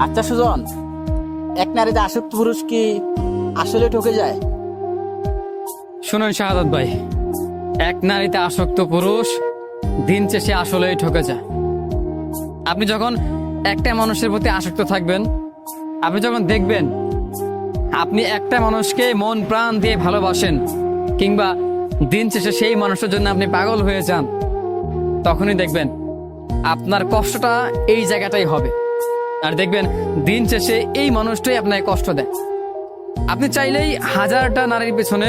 আচ্ছা সুজন, এক নারীতে আসক্ত পুরুষ কি আসলে ঠকে যায়? শুনুন শাহাদাত ভাই, এক নারীতে আসক্ত পুরুষ দিন শেষে আসলেই ঠকে যায়। আপনি যখন একটা মানুষের প্রতি আসক্ত থাকবেন, আপনি যখন দেখবেন আপনি একটা মানুষকে মন প্রাণ দিয়ে ভালোবাসেন, কিংবা দিন শেষে সেই মানুষের জন্য আপনি পাগল হয়ে যান, তখনই দেখবেন আপনার কষ্টটা এই জায়গাটাই হবে। আর দেখবেন দিন শেষে এই মানুষটাই আপনাকে কষ্ট দেয়। আপনি চাইলেই হাজারটা নারীর পেছনে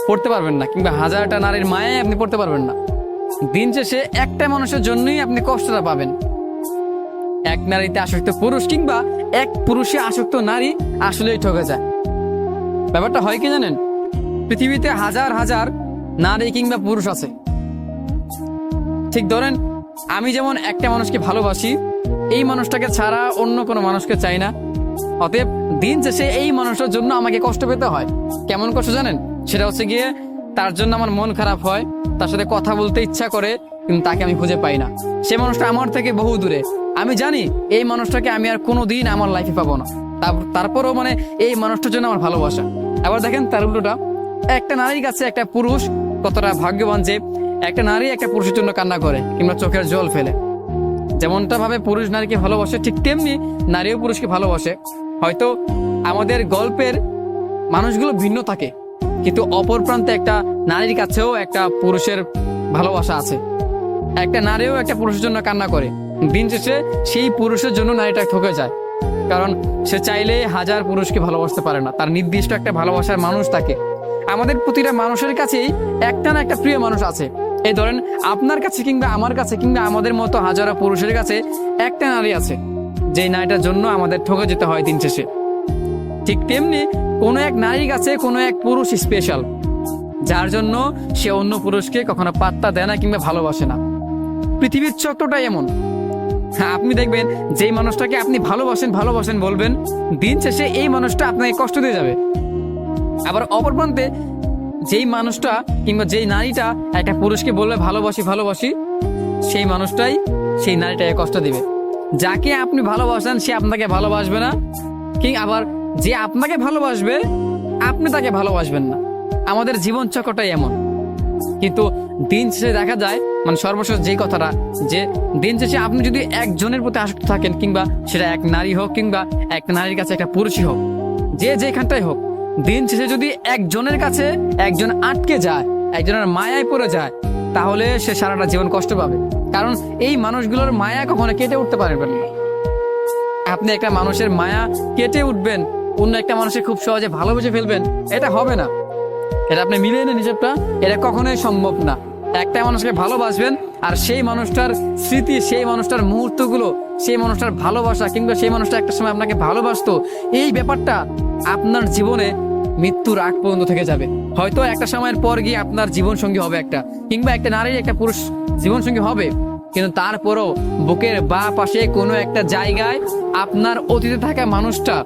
পড়তে পারবেন না, কিংবা হাজারটা নারীর মায়ায় আপনি পড়তে পারবেন না। দিন শেষে একটা মানুষের জন্যই আপনি কষ্টটা পাবেন। এক নারীতে আসক্ত পুরুষ কিংবা এক পুরুষে আসক্ত নারী আসলেই ঠকে যায়। ব্যাপারটা হয় কি জানেন, পৃথিবীতে হাজার হাজার নারী কিংবা পুরুষ আছে। ঠিক ধরেন, আমি যেমন একটা মানুষকে ভালোবাসি, এই মানুষটাকে ছাড়া অন্য কোনো মানুষকে চাই না। অতএব দিন শেষে এই মানুষটার জন্য আমাকে কষ্ট পেতে হয়। কেমন কষ্ট জানেন? সেটা হচ্ছে গিয়ে তার জন্য আমার মন খারাপ হয়, তার সাথে কথা বলতে ইচ্ছা করে, কিন্তু তাকে আমি খুঁজে পাই না। সে মানুষটা আমার থেকে বহু দূরে। আমি জানি এই মানুষটাকে আমি আর কোনোদিন আমার লাইফে পাবো না, তারপরও এই মানুষটার জন্য আমার ভালোবাসা। আবার দেখেন তার উল্টোটা, একটা নারীর কাছে একটা পুরুষ কতটা ভাগ্যবান যে একটা নারী একটা পুরুষের জন্য কান্না করে কিংবা চোখের জল ফেলে। যেমনটা ভাবে পুরুষ নারীকে ভালোবাসে, ঠিক তেমনি নারীও পুরুষকে ভালোবাসে। হয়তো আমাদের গল্পের মানুষগুলো ভিন্ন থাকে, কিন্তু অপর প্রান্তে একটা নারীর কাছেও একটা পুরুষের ভালোবাসা আছে। একটা নারীও একটা পুরুষের জন্য কান্না করে, দিন শেষে সেই পুরুষের জন্য নারীটা ঠকে যায়। কারণ সে চাইলে হাজার পুরুষকে ভালোবাসতে পারে না, তার নির্দিষ্ট একটা ভালোবাসার মানুষ থাকে। আমাদের প্রতিটা মানুষের কাছেই একটা না একটা প্রিয় মানুষ আছে। এই ধরেন আপনার কাছে কিংবা আমার কাছে কিংবা আমাদের মতো হাজারো পুরুষের কাছে একটা নারী আছে, যে নারীটার জন্য আমাদের ঠকে যেতে হয় দিন শেষে। ঠিক তেমনি কোনো এক নারীর কাছে কোনো এক পুরুষ স্পেশাল, যার জন্য সে অন্য পুরুষকে কখনো পাত্তা দেয় না কিংবা ভালোবাসে না। পৃথিবীর চক্রটাই এমন। হ্যাঁ, আপনি দেখবেন যেই মানুষটাকে আপনি ভালোবাসেন বলবেন, দিন শেষে এই মানুষটা আপনাকে কষ্ট দিয়ে যাবে। আবার অপর প্রান্তে যেই মানুষটা কিংবা যেই নারীটা একটা পুরুষকে বলবে ভালোবাসি, সেই মানুষটাই সেই নারীটাকে কষ্ট দিবে। যাকে আপনি ভালোবাসেন সে আপনাকে ভালোবাসবে না, আবার যে আপনাকে ভালোবাসবে আপনি তাকে ভালোবাসবেন না। আমাদের জীবন চক্রটাই এমন। কিন্তু দিন শেষে দেখা যায়, সর্বশেষ যে কথাটা, যে দিন শেষে আপনি যদি একজনের প্রতি আসক্ত থাকেন, কিংবা সেটা এক নারী হোক কিংবা একটা নারীর কাছে একটা পুরুষই হোক, যে যেখানটাই হোক, দিন শেষে যদি একজনের কাছে একজন আটকে যায়, একজনের মায়ায় পড়ে যায়, তাহলে সে সারাটা জীবন কষ্ট পাবে। কারণ এই মানুষগুলোর মায়া কখনো কেটে উঠতে পারবেন না। আপনি একটা মানুষের মায়া কেটে উঠবেন, অন্য একটা মানুষের খুব সহজে ভালোবেসে ফেলবেন, এটা হবে না। এটা আপনি মিলিয়ে নেন হিসেবটা, এটা কখনোই সম্ভব না। একটা মানুষকে ভালোবাসবেন, আর সেই মানুষটার স্মৃতি, সেই মানুষটার মুহূর্তগুলো, সেই মানুষটার ভালোবাসা, কিংবা সেই মানুষটা একটা সময় আপনাকে ভালোবাসতো, এই ব্যাপারটা আপনার জীবনে মৃত্যুর আগ পর্যন্ত থেকে যাবে। হয়তো একটা সময়ের পর গিয়ে আপনার জীবন সঙ্গী হবে একটা, কিংবা একটা নারীর একটা পুরুষ জীবন সঙ্গী হবে, কিন্তু তারপরও বুকের বা পাশে কোনো একটা জায়গায় আপনার অতীতে থাকা মানুষটা,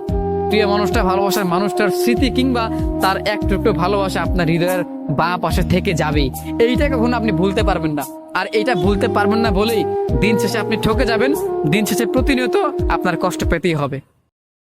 প্রিয় মানুষটা, ভালোবাসার মানুষটার স্মৃতি কিংবা তার একটু ভালোবাসা আপনার হৃদয়ের বা পাশে থেকে যাবেই। এইটা কখনো আপনি ভুলতে পারবেন না। আর এইটা ভুলতে পারবেন না বলেই দিন শেষে আপনি ঠকে যাবেন। দিন শেষে প্রতিনিয়ত আপনার কষ্ট পেতেই হবে।